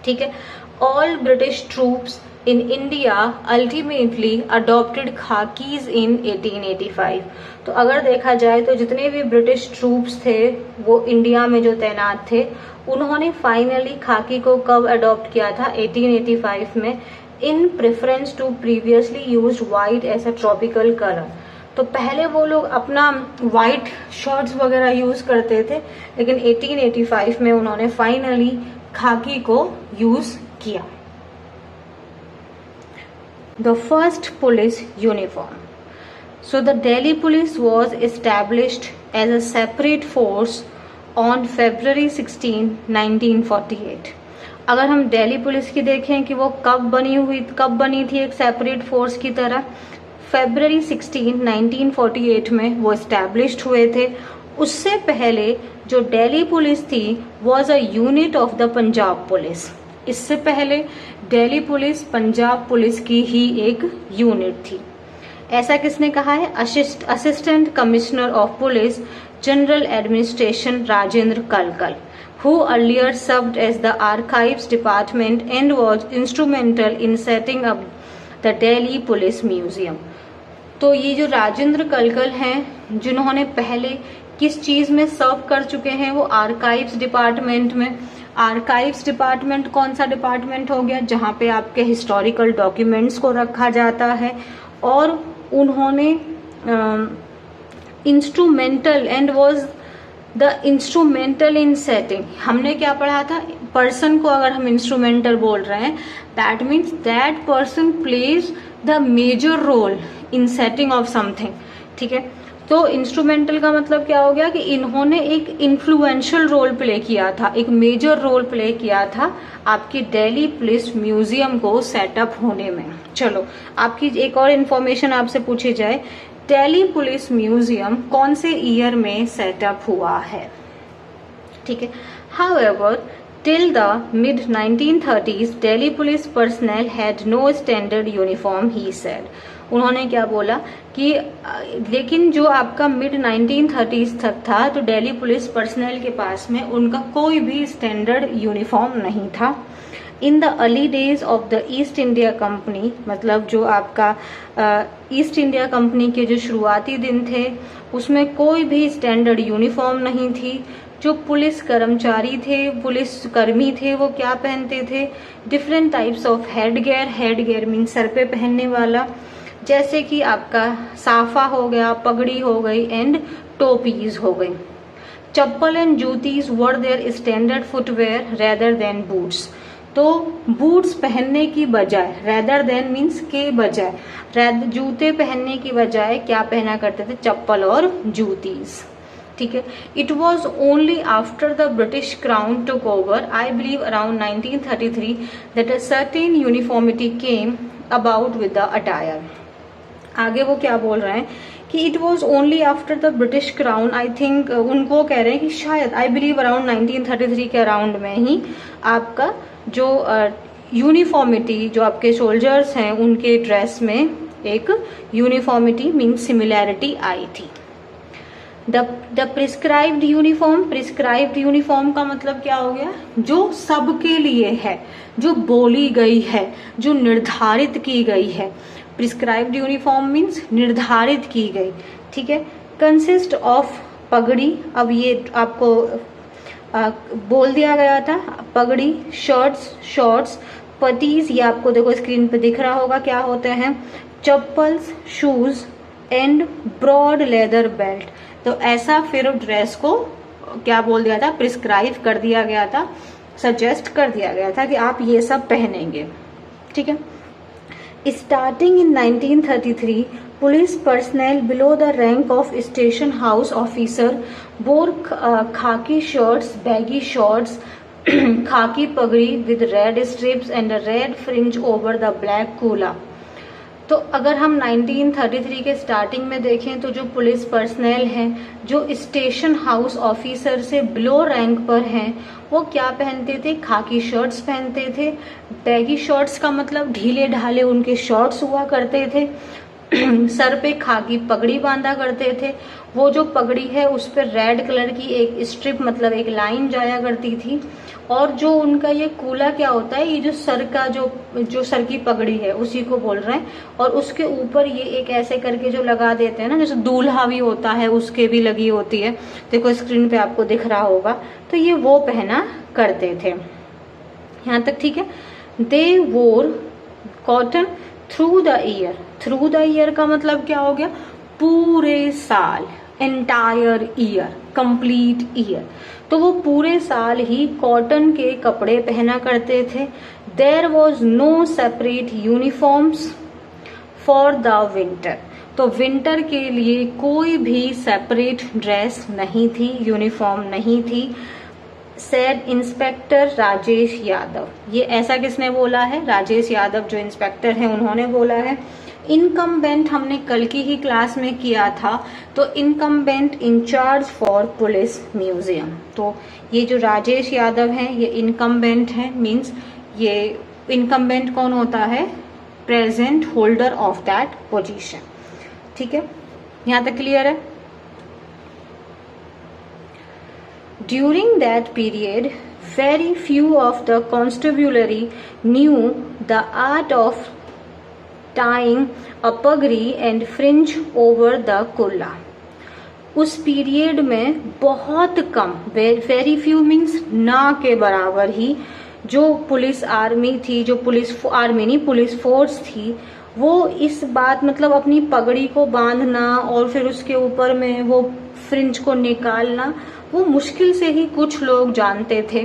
ठीक है, all British troops in India ultimately adopted khakis in 1885। तो अगर देखा जाए तो जितने भी ब्रिटिश ट्रूप्स थे वो इंडिया में जो तैनात थे, उन्होंने फाइनली खाकी को कब अडॉप्ट किया था, 1885 में, in preference to previously use white as a tropical colour. तो पहले वो लोग अपना व्हाइट शर्ट्स वगैरह यूज करते थे, लेकिन 1885 में उन्होंने फाइनली खाकी को यूज किया। The first police uniform. So the Delhi police was established as a separate force on February 16, 1948। अगर हम दिल्ली पुलिस की देखें कि वो कब बनी थी एक सेपरेट फोर्स की तरह, February 16, 1948 में वो एस्टैब्लिश्ड हुए थे। उससे पहले जो दिल्ली पुलिस थी was a unit of the Punjab police. इससे पहले दिल्ली पुलिस पंजाब पुलिस की ही एक यूनिट थी। ऐसा किसने कहा है, assistant commissioner of police general administration Rajendra कलकल, who earlier served as the archives department and was instrumental in setting up the Delhi Police Museum। तो ये जो राजेंद्र कलकल हैं, जिन्होंने पहले किस चीज में सर्व कर चुके हैं, वो आर्काइव्स डिपार्टमेंट में। आर्काइव्स डिपार्टमेंट कौन सा डिपार्टमेंट हो गया, जहाँ पे आपके हिस्टोरिकल डॉक्यूमेंट्स को रखा जाता है। और उन्होंने instrumental and was the instrumental in setting. हमने क्या पढ़ा था, पर्सन को अगर हम इंस्ट्रूमेंटल बोल रहे हैं, that means that person plays the major role in setting of something. ठीक है, तो इंस्ट्रूमेंटल का मतलब क्या हो गया कि इन्होंने एक इन्फ्लुएंशियल रोल प्ले किया था, एक मेजर रोल प्ले किया था आपकी दिल्ली पुलिस म्यूजियम को सेटअप होने में। चलो, आपकी एक और इन्फॉर्मेशन आपसे पूछी जाए, दिल्ली पुलिस म्यूजियम कौन से ईयर में सेटअप हुआ है। ठीक है, however till the mid 1930s Delhi police personnel had no standard uniform, he said. उन्होंने क्या बोला कि लेकिन जो आपका मिड 1930s तक था तो दिल्ली पुलिस पर्सनल के पास में उनका कोई भी स्टैंडर्ड यूनिफॉर्म नहीं था। In the early days of the east India company, मतलब जो आपका ईस्ट इंडिया कंपनी के जो शुरुआती दिन थे उसमें कोई भी स्टैंडर्ड यूनिफॉर्म नहीं थी। जो पुलिस कर्मचारी थे, पुलिस कर्मी थे, वो क्या पहनते थे, different types of headgear. Headgear mean sir पे पहनने वाला, जैसे कि आपका साफा हो गया, पगड़ी हो गई एंड टोपीज हो गई। Chappal and jutis were their standard footwear rather than boots. तो बूट्स पहनने की बजाय, रेदर देन मीन्स के बजाय, जूते पहनने की बजाय क्या पहना करते थे, चप्पल और जूतीज। ठीक है। It was only after the British crown took over, I believe around 1933, that a certain uniformity came about with the attire. आगे वो क्या बोल रहे हैं कि it was only after the British crown, I think उनको कह रहे हैं कि शायद आई बिलीव अराउंड 1933 के अराउंड में ही आपका जो यूनिफॉर्मिटी, जो आपके सोल्जर्स हैं उनके ड्रेस में एक यूनिफॉर्मिटी मीन सिमिलैरिटी आई थी। The prescribed uniform, prescribed uniform का मतलब क्या हो गया, जो सबके लिए है, जो बोली गई है, जो निर्धारित की गई है। प्रिस्क्राइब्ड यूनिफॉर्म मीन्स निर्धारित की गई। ठीक है। कंसिस्ट ऑफ पगड़ी, अब ये आपको बोल दिया गया था, पगड़ी, शॉर्ट्स, पटीज, ये आपको देखो स्क्रीन पे दिख रहा होगा क्या होते हैं, chappals, shoes and broad leather belt. तो ऐसा फिर ड्रेस को क्या बोल दिया था, प्रिस्क्राइब कर दिया गया था, सजेस्ट कर दिया गया था कि आप ये सब पहनेंगे। ठीक है। Starting in 1933, police personnel below the rank of station house officer wore khaki shirts, baggy shorts, khaki pagri with red strips and a red fringe over the black kula। तो अगर हम 1933 के स्टार्टिंग में देखें तो जो पुलिस पर्सनल हैं, जो स्टेशन हाउस ऑफिसर से बिलो रैंक पर हैं, वो क्या पहनते थे, खाकी शर्ट्स पहनते थे। बैगी शर्ट्स का मतलब ढीले ढाले उनके शॉर्ट्स हुआ करते थे। सर पे खाकी पगड़ी बांधा करते थे। वो जो पगड़ी है उस पर रेड कलर की एक स्ट्रिप मतलब एक लाइन जाया करती थी। और जो उनका ये कूला क्या होता है, ये जो सर का जो सर की पगड़ी है उसी को बोल रहे हैं। और उसके ऊपर ये एक ऐसे करके जो लगा देते हैं ना, जैसे दूल्हा भी होता है उसके भी लगी होती है, देखो स्क्रीन पे आपको दिख रहा होगा। तो ये वो पहना करते थे। यहाँ तक ठीक है। दे वोर cotton through the year. Through the year का मतलब क्या हो गया, पूरे साल, एंटायर ईयर, कंप्लीट ईयर। तो वो पूरे साल ही कॉटन के कपड़े पहना करते थे। There was no separate uniforms for the winter. तो विंटर के लिए कोई भी सेपरेट ड्रेस नहीं थी, यूनिफॉर्म नहीं थी। Said inspector Rajesh Yadav. ये ऐसा किसने बोला है, राजेश यादव जो इंस्पेक्टर हैं उन्होंने बोला है। इनकम्बेंट हमने कल की ही क्लास में किया था, तो incumbent in charge for police museum. तो ये जो राजेश यादव हैं ये इनकम्बेंट हैं, मीन्स ये इनकम्बेंट कौन होता है, present holder of that position. ठीक है, यहाँ तक क्लियर है। During that period, very few of the constabulary knew the art of tying a pagri and fringe over the kulla। उस पीरियड में बहुत कम, वेरी फ्यू मीन्स ना के बराबर ही, जो पुलिस आर्मी थी, जो पुलिस आर्मी नहीं पुलिस फोर्स थी, वो इस बात मतलब अपनी पगड़ी को बांधना और फिर उसके ऊपर में वो फ्रिंज को निकालना, वो मुश्किल से ही कुछ लोग जानते थे।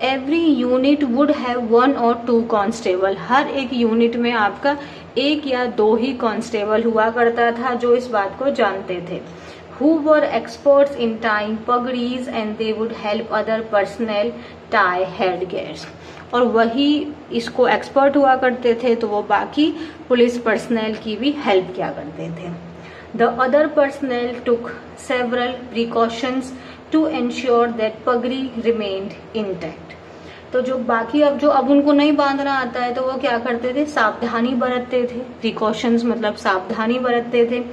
Every unit would have 1 or 2 constable. हर एक यूनिट में आपका 1 या 2 ही कांस्टेबल हुआ करता था जो इस बात को जानते थे। Who were experts in tying pagris and they would help other personnel tie headgears। और वही इसको एक्सपर्ट हुआ करते थे, तो वो बाकी पुलिस पर्सनल की भी हेल्प किया करते थे। The other personnel took several precautions to ensure that pagri remained intact। तो जो बाकी अब उनको नहीं बांधना आता है तो वो क्या करते थे, सावधानी बरतते थे, प्रिकॉशंस मतलब सावधानी बरतते थे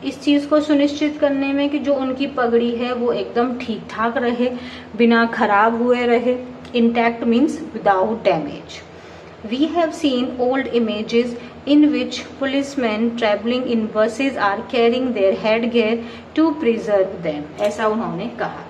इस चीज को सुनिश्चित करने में कि जो उनकी पगड़ी है वो एकदम ठीक ठाक रहे, बिना खराब हुए रहे। Intact means without damage. We have seen old images in which policemen traveling in buses are carrying their headgear to preserve them. ऐसा उन्होंने कहा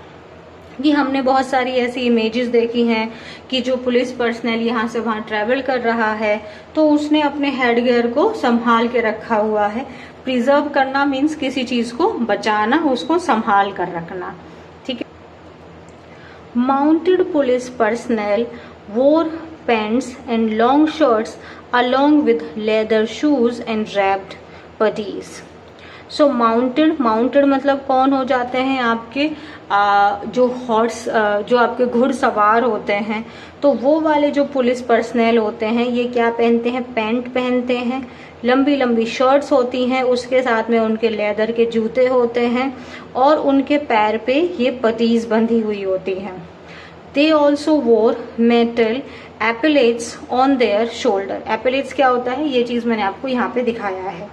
कि हमने बहुत सारी ऐसी इमेजेस देखी हैं कि जो पुलिस पर्सनल यहाँ से वहाँ ट्रैवल कर रहा है तो उसने अपने हेडगियर को संभाल के रखा हुआ है। प्रिजर्व करना मीन्स किसी चीज को बचाना, उसको संभाल कर रखना, ठीक है। माउंटेड पुलिस पर्सनल वोर pants and long shirts along with leather shoes and wrapped puttees. So mounted मतलब कौन हो जाते हैं आपके जो हॉर्स जो आपके घुड़सवार होते हैं, तो वो वाले जो पुलिस पर्सनल होते हैं ये क्या पहनते हैं, पैंट पहनते हैं, लंबी लंबी शर्ट्स होती हैं, उसके साथ में उनके लेदर के जूते होते हैं और उनके पैर पे ये पटीज बंधी हुई होती हैं। They also wore metal epaulets on their shoulder. Epaulets क्या होता है, ये चीज मैंने आपको यहाँ पे दिखाया है।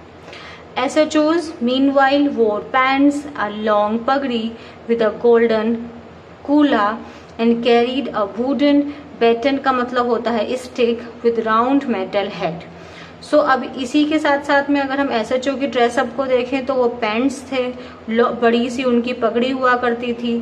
SHOs meanwhile wore pants, a long pagdi with a golden kula and carried a wooden baton का मतलब होता है stick with round metal head. सो अब इसी के साथ साथ में अगर हम SHO की ड्रेसअप को देखें तो वो पैंट्स थे, बड़ी सी उनकी पगड़ी हुआ करती थी,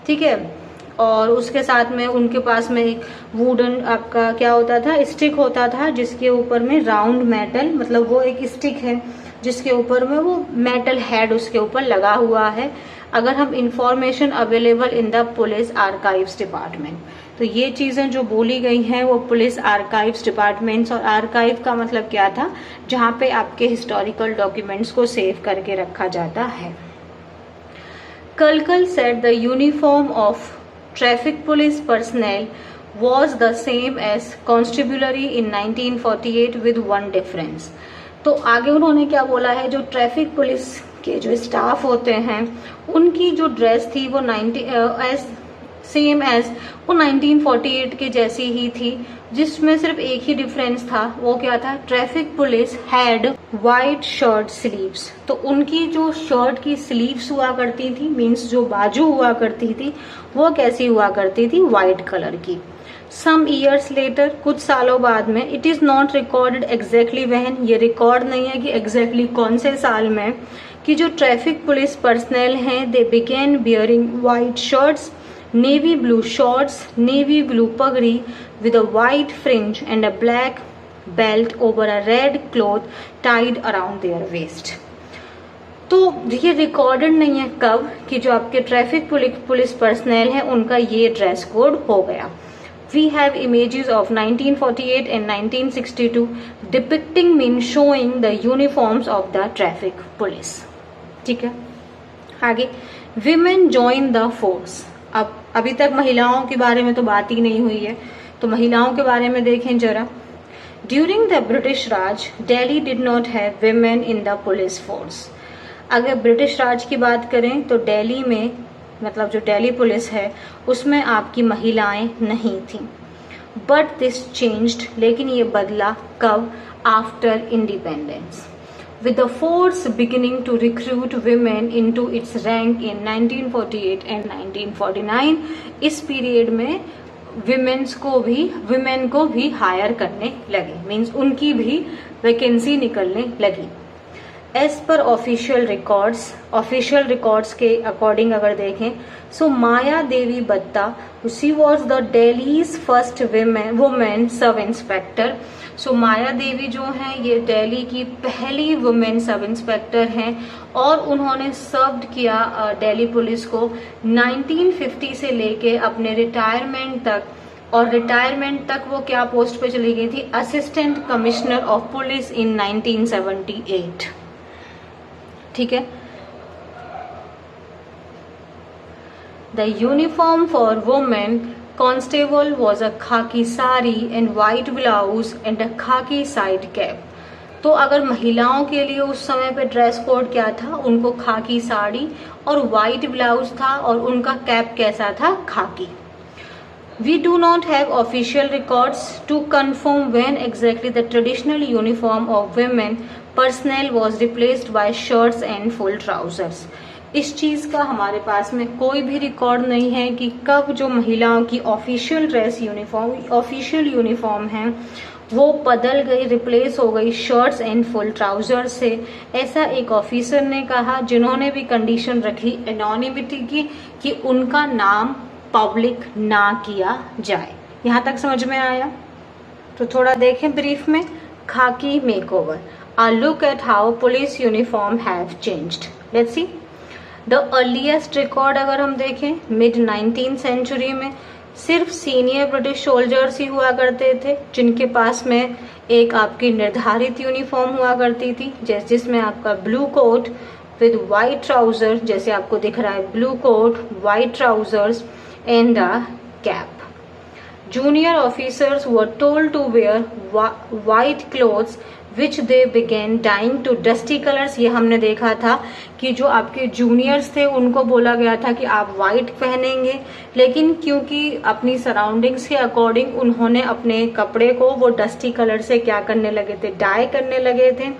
ठीक है, और उसके साथ में उनके पास में एक वुडन आपका क्या होता था, स्टिक होता था जिसके ऊपर में राउंड मेटल मतलब वो एक स्टिक है जिसके ऊपर में वो मेटल हेड उसके ऊपर लगा हुआ है। अगर हम information available in the police archives department, तो ये चीजें जो बोली गई हैं वो पुलिस आर्काइव्स डिपार्टमेंट्स, और आर्काइव का मतलब क्या था, जहाँ पे आपके हिस्टोरिकल डॉक्यूमेंट्स को सेव करके रखा जाता है। कलकल said the uniform of traffic police personnel was the same as constabulary in 1948 with one difference. तो आगे उन्होंने क्या बोला है, जो ट्रैफिक पुलिस के जो स्टाफ होते हैं उनकी जो ड्रेस थी वो सेम एज वो 1948 के जैसी ही थी, जिसमें सिर्फ एक ही डिफरेंस था, वो क्या था, traffic police had white shirt sleeves. तो उनकी जो शर्ट की स्लीव्स हुआ करती थी, मीन्स जो बाजू हुआ करती थी, वो कैसी हुआ करती थी, व्हाइट कलर की। सम ईयर्स लेटर, कुछ सालों बाद में, it is not recorded exactly when, ये रिकॉर्ड नहीं है कि एग्जैक्टली कौन से साल में, कि जो ट्रैफिक पुलिस पर्सनल हैं they began bearing white shirts, navy blue shorts, navy blue pagdi with a white fringe and a black belt over a red cloth tied around their waist. तो ये recorded नहीं है कब कि जो आपके traffic police personal है उनका ये ड्रेस कोड हो गया। We have images of 1948 and 1962 depicting men showing the uniforms of the traffic police. ठीक है, आगे women join the force. अब अभी तक महिलाओं के बारे में तो बात ही नहीं हुई है, तो महिलाओं के बारे में देखें जरा। During the British Raj Delhi did not have women in the police force. अगर ब्रिटिश राज की बात करें तो दिल्ली में मतलब जो दिल्ली पुलिस है उसमें आपकी महिलाएं नहीं थी। बट दिस चेंज्ड, लेकिन ये बदला कब, after independence, with the force beginning to recruit women into its rank in 1948 and 1949. इस पीरियड में विमेन को भी हायर करने लगे, मीन्स उनकी भी वैकेंसी निकलने लगी। एज पर ऑफिशियल रिकॉर्ड्स के अकॉर्डिंग अगर देखें, so Maya Devi Batta, she was the Delhi's first women sub inspector. So Maya Devi जो हैं ये दिल्ली की पहली वुमेन सब इंस्पेक्टर हैं और उन्होंने सर्व किया दिल्ली पुलिस को 1950 से लेके अपने रिटायरमेंट तक, और रिटायरमेंट तक वो क्या पोस्ट पे चली गई थी, असिस्टेंट कमिश्नर ऑफ पुलिस इन 1978। ठीक है, the uniform for women Constable was a khaki sari and white blouse and a khaki side cap. तो अगर महिलाओं के लिए उस समय पे ड्रेस कोड क्या था, उनको खाकी साड़ी और व्हाइट ब्लाउज था और उनका कैप कैसा था, खाकी। We do not have official records to confirm when exactly the traditional uniform of women personnel was replaced by shirts and full trousers. इस चीज का हमारे पास में कोई भी रिकॉर्ड नहीं है कि कब जो महिलाओं की ऑफिशियल ड्रेस यूनिफॉर्म है वो बदल गई, रिप्लेस हो गई शर्ट्स एंड फुल ट्राउजर से। ऐसा एक ऑफिसर ने कहा जिन्होंने भी कंडीशन रखी एनोनिमिटी की कि उनका नाम पब्लिक ना किया जाए। यहां तक समझ में आया? तो थोड़ा देखें ब्रीफ में। खाकी makeover, a look eight how police uniform have changed. Let's see the earliest record अगर हम देखें मिड 19th सेंचुरी में सिर्फ सीनियर ब्रिटिश सोल्जर्स ही हुआ करते थे जिनके पास में एक आपकी निर्धारित यूनिफॉर्म हुआ करती थी, जिसमें आपका blue coat with white trouser, जैसे आपको दिख रहा है blue coat, white trousers and a cap. Junior officers were told to wear white clothes which they began dyeing to dusty colors. ये हमने देखा था कि जो आपके जूनियर्स थे उनको बोला गया था कि आप व्हाइट पहनेंगे, लेकिन क्योंकि अपनी सराउंडिंग्स के अकॉर्डिंग उन्होंने अपने कपड़े को वो डस्टी कलर से क्या करने लगे थे, डाई करने लगे थे।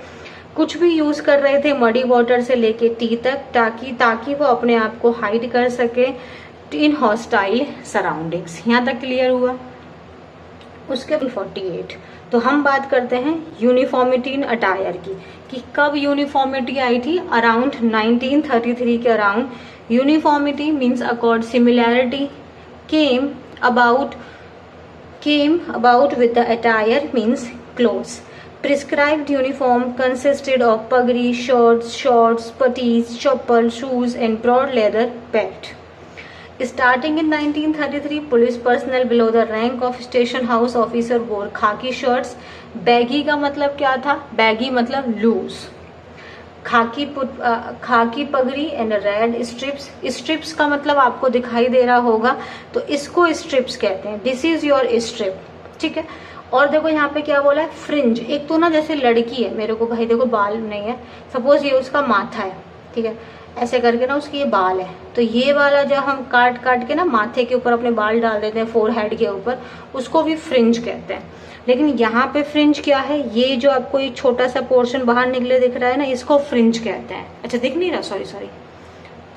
कुछ भी यूज कर रहे थे मडी वाटर से लेके टी तक, ताकि वो अपने आप को हाइड कर सके इन हॉस्टाइल सराउंडिंग्स। यहाँ तक क्लियर हुआ? उसके 48 तो हम बात करते हैं यूनिफॉर्मिटी इन अटायर की कि कब यूनिफॉर्मिटी आई थी। अराउंड 1933 के around uniformity means accord similarity came about with the attire means clothes. Prescribed uniform consisted of pagri, shorts, puttees, chappal, shoes and broad leather belt. Starting in 1933, police personnel below the rank of station house officer wore khaki shirts. Baggy का मतलब क्या था? Baggy मतलब loose. खाकी पगड़ी and red strips. Strips का मतलब आपको दिखाई दे रहा होगा, तो इसको स्ट्रिप्स कहते हैं। दिस इज योर स्ट्रिप, ठीक है। और देखो यहाँ पे क्या बोला है, फ्रिंज। एक तो ना जैसे लड़की है, मेरे को भाई देखो बाल नहीं है, सपोज ये उसका माथा है, ठीक है, ऐसे करके ना उसके ये बाल है, तो ये वाला जब हम काट के ना माथे के ऊपर अपने बाल डाल देते हैं फोरहेड के ऊपर, उसको भी फ्रिंज कहते हैं। लेकिन यहाँ पे फ्रिंज क्या है, ये जो आपको ये छोटा सा पोर्शन बाहर निकले दिख रहा है ना, इसको फ्रिंज कहते हैं। अच्छा दिख नहीं रहा, सॉरी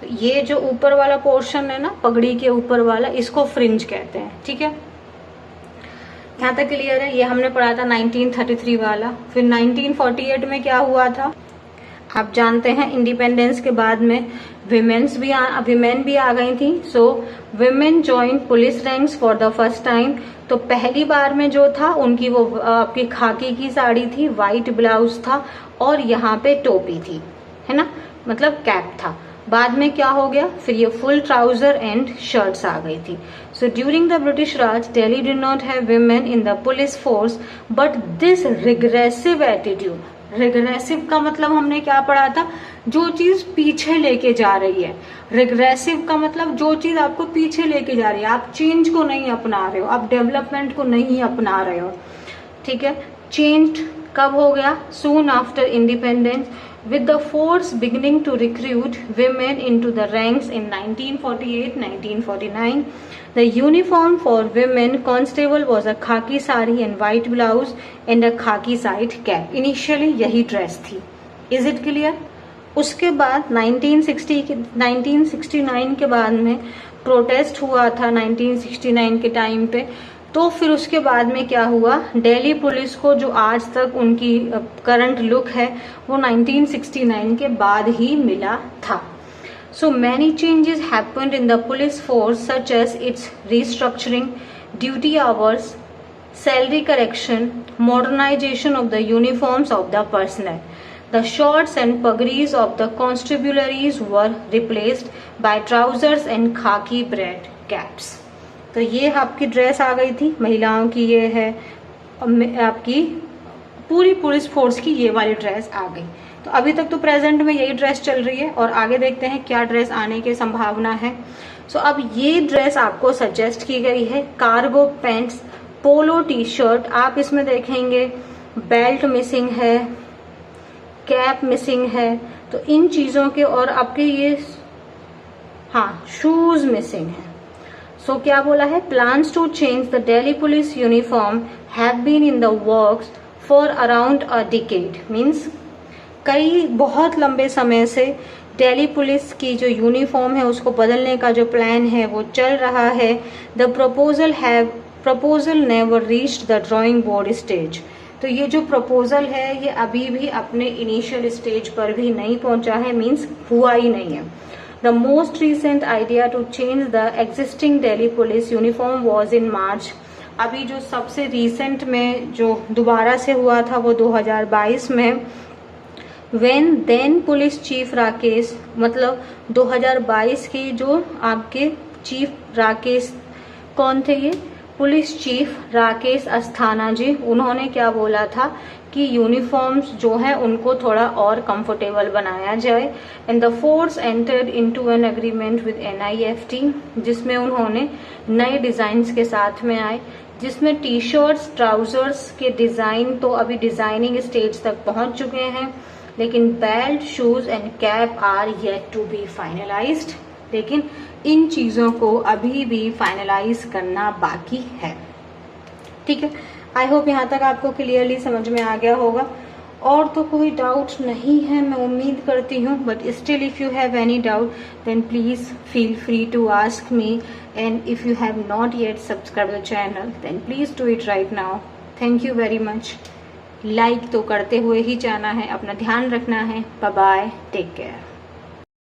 तो ये जो ऊपर वाला पोर्शन है ना पगड़ी के ऊपर वाला, इसको फ्रिंज कहते हैं, ठीक है। यहाँ तक क्लियर है? ये हमने पढ़ा था 1933 वाला। फिर 1948 में क्या हुआ था आप जानते हैं, इंडिपेंडेंस के बाद में विमेन भी आ गई थी। So women join police ranks for the first time. तो पहली बार में जो था उनकी वो आपकी खाकी की साड़ी थी, वाइट ब्लाउज था और यहाँ पे टोपी थी, है ना, मतलब कैप था। बाद में क्या हो गया, फिर ये फुल ट्राउजर एंड शर्ट्स आ गई थी। So during the British Raj Delhi did not have women in the police force, but this regressive attitude, regressive का मतलब हमने क्या पढ़ा था, जो चीज पीछे लेके जा रही है। रिग्रेसिव का मतलब जो चीज आपको पीछे लेके जा रही है, आप चेंज को नहीं अपना रहे हो, आप डेवलपमेंट को नहीं अपना रहे हो, ठीक है। चेंज कब हो गया, soon after independence, with the force beginning to recruit women into the ranks in 1948-1949. The uniform for women constable was a khaki sari and white blouse and a khaki side cap. Initially यही dress थी। Is it clear? उसके बाद 1969 के बाद में protest हुआ था 1969 के टाइम पे। तो फिर उसके बाद में क्या हुआ, दिल्ली पुलिस को जो आज तक उनकी करंट लुक है वो 1969 के बाद ही मिला था। So many changes happened in the police force such as its restructuring, duty hours, salary correction, modernisation of the uniforms of the personnel. The shorts and pagris of the constabularies were replaced by trousers and khaki bread caps. तो ये आपकी dress आ गई थी महिलाओं की, ये है आपकी पूरी पुलिस फोर्स की ये वाली ड्रेस आ गई। तो अभी तक तो प्रेजेंट में यही ड्रेस चल रही है और आगे देखते हैं क्या ड्रेस आने की संभावना है। सो अब ये ड्रेस आपको सजेस्ट की गई है, cargo pants, polo T shirt. आप इसमें देखेंगे बेल्ट मिसिंग है, कैप मिसिंग है, तो इन चीजों के, और आपके ये हाँ शूज मिसिंग है। सो क्या बोला है, plans to change the Delhi police uniform have been in the works for around a decade, means कई बहुत लंबे समय से दिल्ली पुलिस की जो यूनिफॉर्म है उसको बदलने का जो प्लान है वो चल रहा है। The proposal never reached the drawing board stage. तो ये जो प्रपोजल है ये अभी भी अपने इनिशियल स्टेज पर भी नहीं पहुंचा है, मीन्स हुआ ही नहीं है। The most recent idea to change the existing Delhi police uniform was in March. अभी जो सबसे रिसेंट में जो दोबारा से हुआ था वो 2022 में, when then police chief Rakesh, मतलब 2022 के जो आपके चीफ राकेश कौन थे, ये पुलिस चीफ राकेश अस्थाना जी, उन्होंने क्या बोला था कि यूनिफॉर्म्स जो है उनको थोड़ा और कंफर्टेबल बनाया जाए। And the force entered into an agreement with NIFT, जिसमें उन्होंने नए डिजाइन्स के साथ में आए, जिसमें टी शर्ट्स ट्राउजर्स के डिजाइन तो अभी डिजाइनिंग स्टेज तक पहुंच चुके हैं, लेकिन belt, shoes and cap are yet to be finalised. लेकिन इन चीजों को अभी भी फाइनलाइज करना बाकी है। ठीक है, आई होप यहाँ तक आपको क्लियरली समझ में आ गया होगा। और तो कोई डाउट नहीं है मैं उम्मीद करती हूँ, but still if you have any doubt then please feel free to ask me, and if you have not yet subscribe the channel then please do it right now. Thank you very much. Like तो करते हुए ही जाना है, अपना ध्यान रखना है। Bye bye, take care.